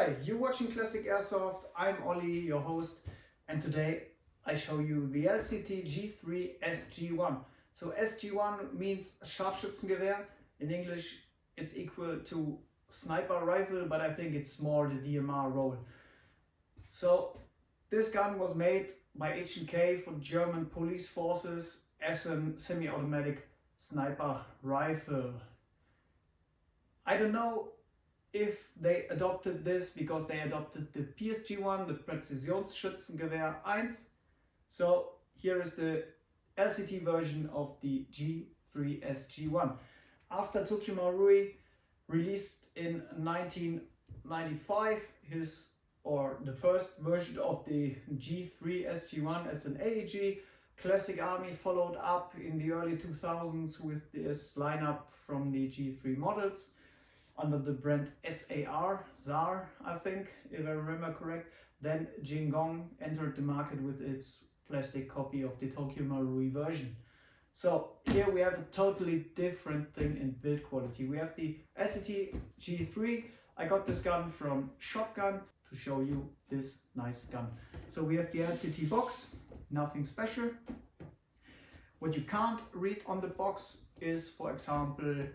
Hi, you're watching Classic Airsoft. I'm Olli, your host, and today I show you the LCT G3 SG1. So SG1 means Scharfschützengewehr. In English it's equal to sniper rifle, but I think it's more the DMR role. So this gun was made by HK for German police forces as a semi-automatic sniper rifle. I don't know if they adopted this because they adopted the PSG1, the Präzisionsschützengewehr 1. So here is the LCT version of the G3 SG1. After Tokyo Marui released in 1995 the first version of the G3 SG1 as an AEG, Classic Army followed up in the early 2000s with this lineup from the G3 models under the brand SAR, I think, if I remember correct. Then Jingong entered the market with its plastic copy of the Tokyo Marui version. So here we have a totally different thing in build quality. We have the LCT G3. I got this gun from ShopGun to show you this nice gun. So we have the LCT box, nothing special. What you can't read on the box is, for example,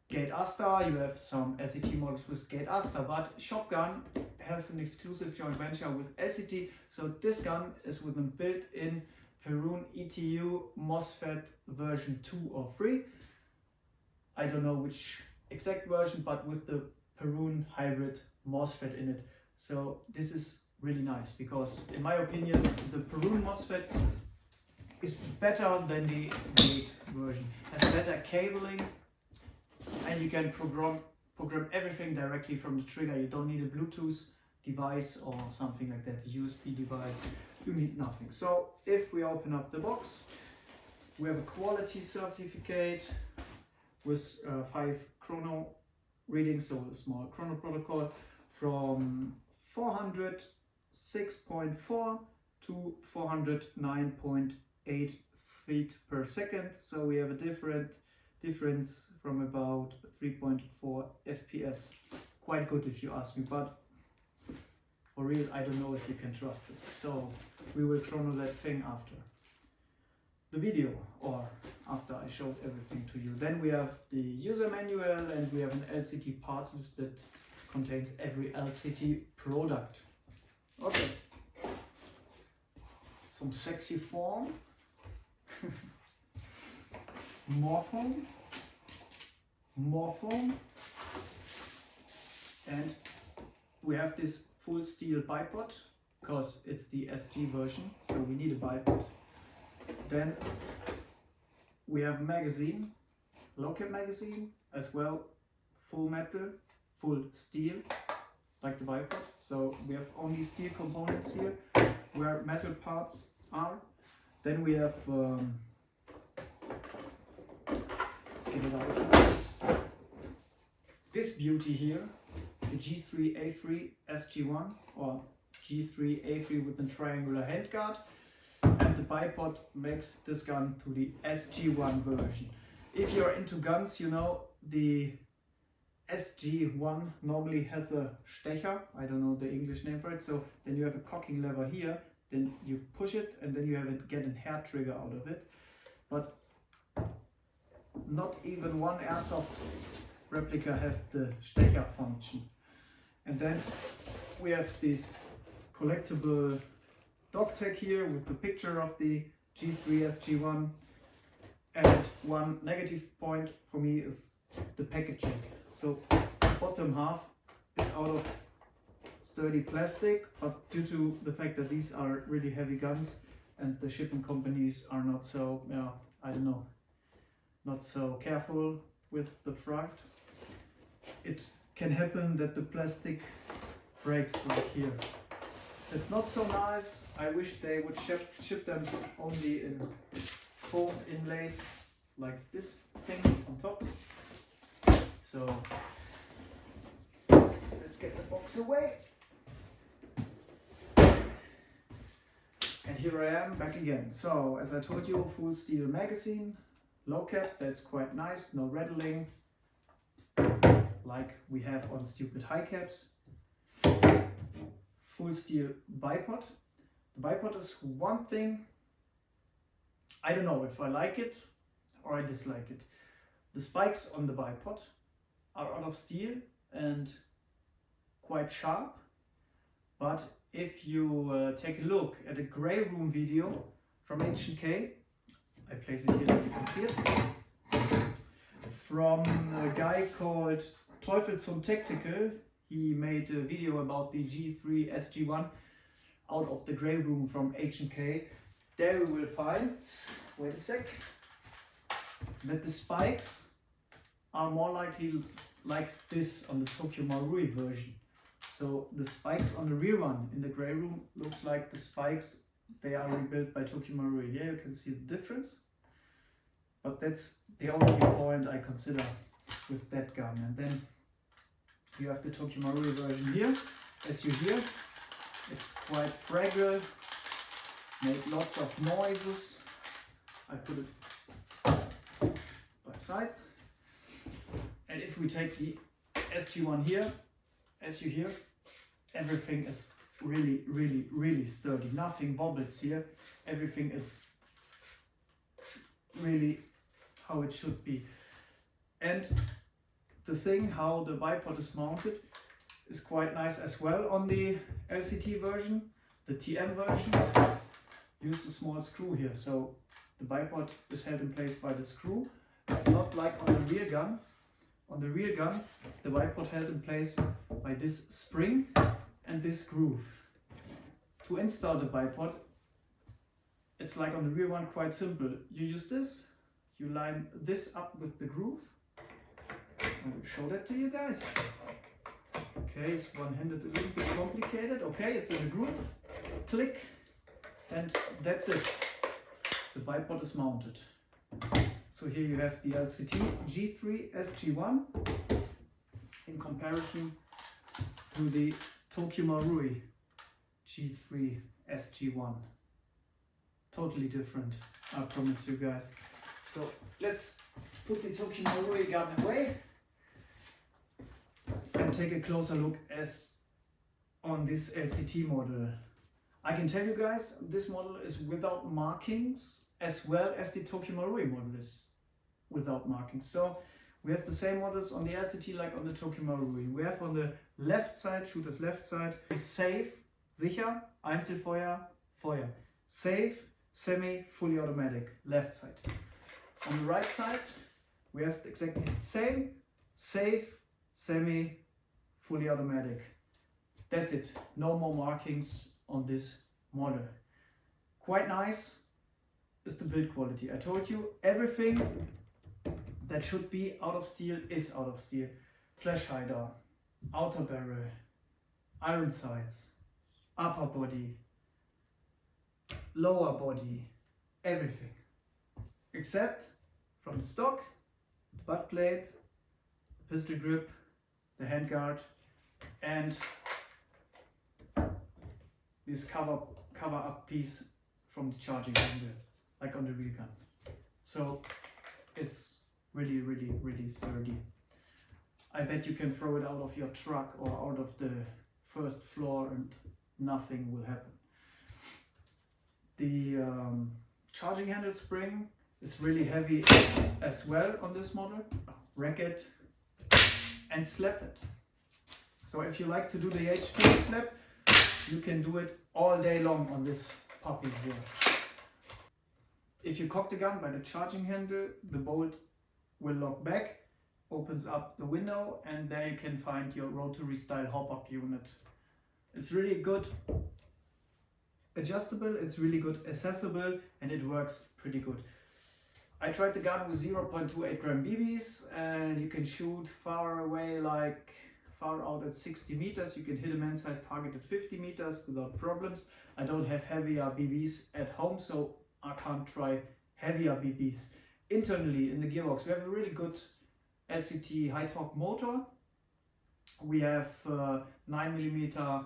Gate Asta. You have some LCT models with Gate Asta, but ShopGun has an exclusive joint venture with LCT. So this gun is with a built-in PERUN ETU Mosfet version 2 or 3. I don't know which exact version, but with the PERUN HYBRID Mosfet in it. So this is really nice because, in my opinion, the PERUN Mosfet is better than the Gate version. It has better cabling, and you can program everything directly from the trigger. You don't need a Bluetooth device or something like that, USB device. You need nothing. So if we open up the box, we have a quality certificate with 5 chrono readings, so a small chrono protocol from 406.4 to 409.8 feet per second. So we have a difference from about 3.4 FPS. Quite good if you ask me, but for real, I don't know if you can trust this. So we will chrono that thing after the video or after I showed everything to you. Then we have the user manual and we have an LCT parts list that contains every LCT product. Okay, some sexy foam. More foam, and we have this full steel bipod because it's the SG version, so we need a bipod. Then we have magazine, low cap magazine as well, full metal, full steel, like the bipod. So we have only steel components here where metal parts are. Then we have get it out of this beauty here, the G3A3 SG1 or G3A3 with a triangular handguard, and the bipod makes this gun to the SG1 version. If you're into guns, you know the SG1 normally has a Stecher, I don't know the English name for it, so then you have a cocking lever here, then you push it and then you get a hair trigger out of it. But not even one Airsoft replica has the Stecher function. And then we have this collectible dog tag here with the picture of the G3 SG1. And one negative point for me is the packaging. So the bottom half is out of sturdy plastic, but due to the fact that these are really heavy guns and the shipping companies are not so, I don't know, not so careful with the freight, it can happen that the plastic breaks like here. It's not so nice. I wish they would ship them only in foam inlays like this thing on top. So let's get the box away. And here I am back again. So as I told you, full steel magazine, low cap, that's quite nice, no rattling like we have on stupid high caps. full steel bipod. The bipod is one thing, I don't know if I like it or I dislike it. The spikes on the bipod are out of steel and quite sharp, but if you take a look at a grey room video from HK, I place it here that you can see it, from a guy called Teufelsson Tactical. He made a video about the G3 SG1 out of the grey room from H&K. There we will find, wait a sec, that the spikes are more likely like this on the Tokyo Marui version. So the spikes on the rear one in the grey room looks like the spikes they are rebuilt by Tokyo Marui. Here you can see the difference, but that's the only point I consider with that gun. And then you have the Tokyo Marui version here. As you hear, it's quite fragile, made lots of noises. I put it by side. And if we take the SG1 here, as you hear, everything is really sturdy. Nothing wobbles here. Everything is really how it should be. And the thing how the bipod is mounted is quite nice as well on the LCT version. The TM version used a small screw here, so the bipod is held in place by the screw. It's not like on the rear gun. On the rear gun, the bipod held in place by this spring and this groove. To install the bipod, it's like on the rear one, quite simple. You use this, you line this up with the groove. I will show that to you guys. Okay, it's one-handed, a little bit complicated. Okay, it's in the groove. Click, and that's it. The bipod is mounted. So here you have the LCT G3 SG1 in comparison to the Tokyo Marui G3 SG1. Totally different, I promise you guys. So let's put the Tokyo Marui gun away and take a closer look as on this LCT model. I can tell you guys, this model is without markings, as well as the Tokyo Marui model is without markings. So we have the same models on the LCT like on the Tokyo Marui. We have on the left side, shooter's left side, safe, sicher, Einzelfeuer, Feuer. Safe, semi, fully automatic, left side. On the right side, we have exactly the same, safe, semi, fully automatic. That's it, no more markings on this model. Quite nice is the build quality. I told you, everything that should be out of steel is out of steel. Flash hider, outer barrel, iron sights, upper body, lower body, everything. Except from the stock, the butt plate, the pistol grip, the handguard, and this cover up piece from the charging handle, like on the rear gun. So it's really sturdy. I bet you can throw it out of your truck or out of the first floor and nothing will happen. The charging handle spring is really heavy as well on this model. Rack it and slap it. So if you like to do the HK slap, you can do it all day long on this puppy here. If you cock the gun by the charging handle, the bolt will lock back, opens up the window, and there you can find your rotary style hop-up unit. It's really good adjustable, it's really good accessible, and it works pretty good. I tried the gun with 0.28 gram BBs, and you can shoot far away, like far out at 60 meters. You can hit a man-sized target at 50 meters without problems. I don't have heavier BBs at home, so I can't try heavier BBs. Internally in the gearbox, we have a really good LCT high torque motor. We have 9mm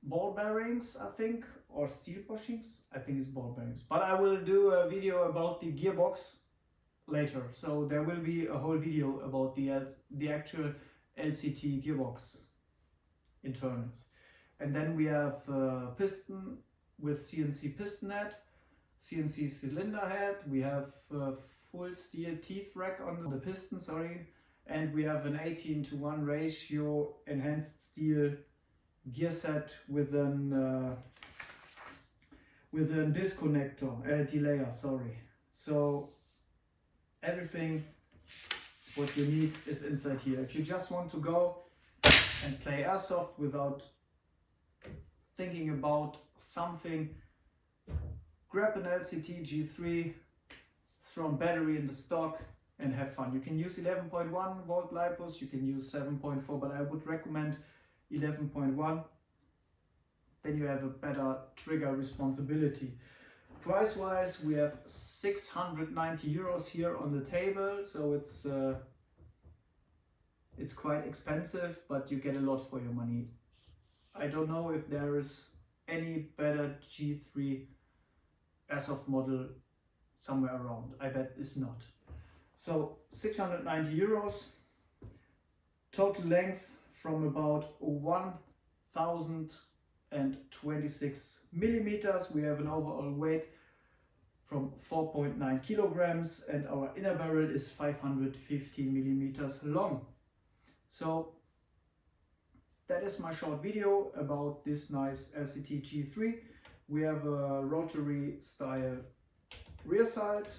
ball bearings, I think, or steel bushings. I think it's ball bearings. But I will do a video about the gearbox later. So there will be a whole video about the actual LCT gearbox internals. And then we have piston with CNC piston head, CNC cylinder head. We have full steel teeth rack on the piston, and we have an 18:1 ratio enhanced steel gear set with an disconnector, delayer, So everything what you need is inside here. If you just want to go and play airsoft without thinking about something, grab an LCT G3, throw a battery in the stock and have fun. You can use 11.1 volt lipos, you can use 7.4, but I would recommend 11.1. Then you have a better trigger responsibility. Price wise, we have 690 euros here on the table, so it's quite expensive, but you get a lot for your money. I don't know if there is any better G3 airsoft model somewhere around. I bet it's not. So 690 euros, total length from about 1026 millimeters. We have an overall weight from 4.9 kilograms and our inner barrel is 550 millimeters long. So that is my short video about this nice LCT G3. We have a rotary style rear sight,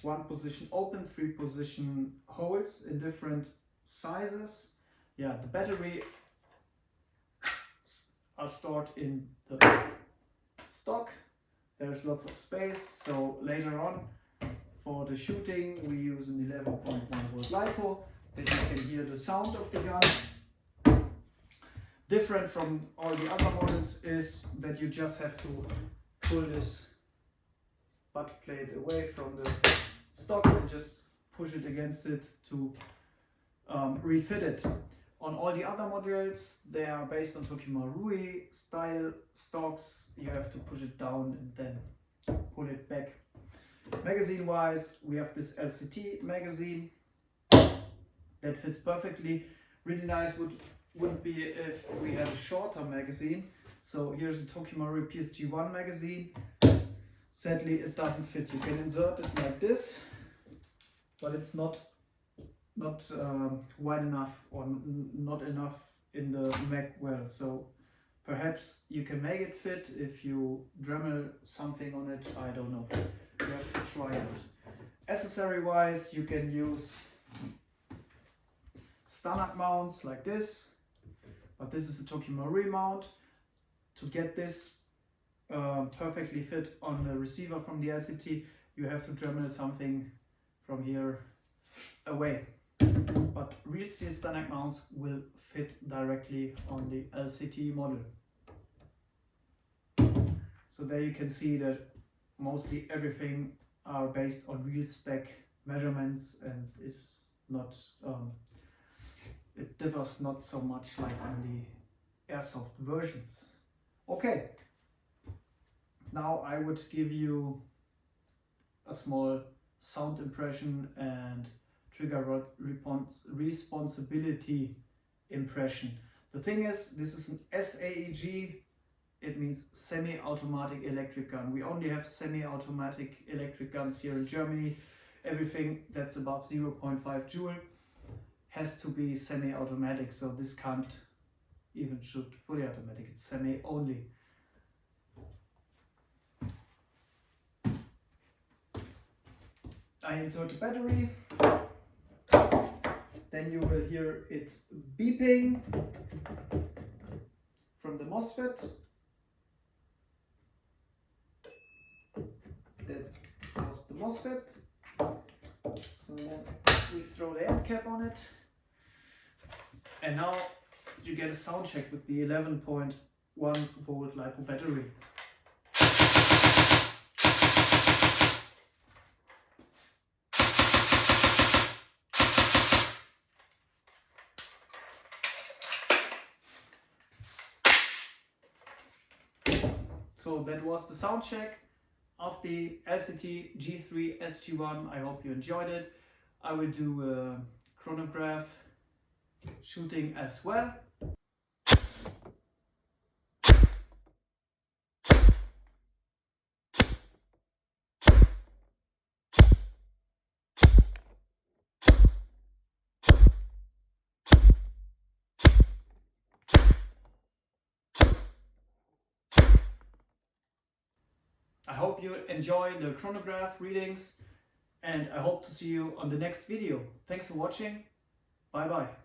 1 position open, 3 position holes in different sizes. Yeah, the battery are stored in the stock. There's lots of space, so later on for the shooting we use an 11.1 volt lipo that you can hear the sound of the gun. Different from all the other models is that you just have to pull this butt plate away from the stock and just push it against it to refit it. On all the other models, they are based on Tokyo Marui style stocks. You have to push it down and then pull it back. Magazine wise, we have this LCT magazine that fits perfectly. Really nice would be if we had a shorter magazine. So here's a Tokyo Marui SG1 magazine. Sadly, it doesn't fit. You can insert it like this, but it's not wide enough or not enough in the mag well. So perhaps you can make it fit if you Dremel something on it. I don't know. You have to try it. Accessory wise, you can use standard mounts like this, but this is a Tokyo Marui mount. To get this perfectly fit on the receiver from the LCT, you have to Dremel something from here away. But real steel standard mounts will fit directly on the LCT model. So there you can see that mostly everything are based on real spec measurements and is not it differs not so much like on the airsoft versions. Okay, now I would give you a small sound impression and trigger responsibility impression. The thing is, this is an SAEG, it means semi-automatic electric gun. We only have semi-automatic electric guns here in Germany. Everything that's above 0.5 joule has to be semi-automatic, so this can't even shoot fully automatic, it's semi only. I insert the battery, then you will hear it beeping from the Mosfet. That was the Mosfet. So then we throw the end cap on it, and now you get a sound check with the 11.1 volt LiPo battery. So that was the sound check of the LCT G3 SG1. I hope you enjoyed it. I will do a chronograph shooting as well. hope you enjoy the chronograph readings, and I hope to see you on the next video. Thanks for watching. Bye bye.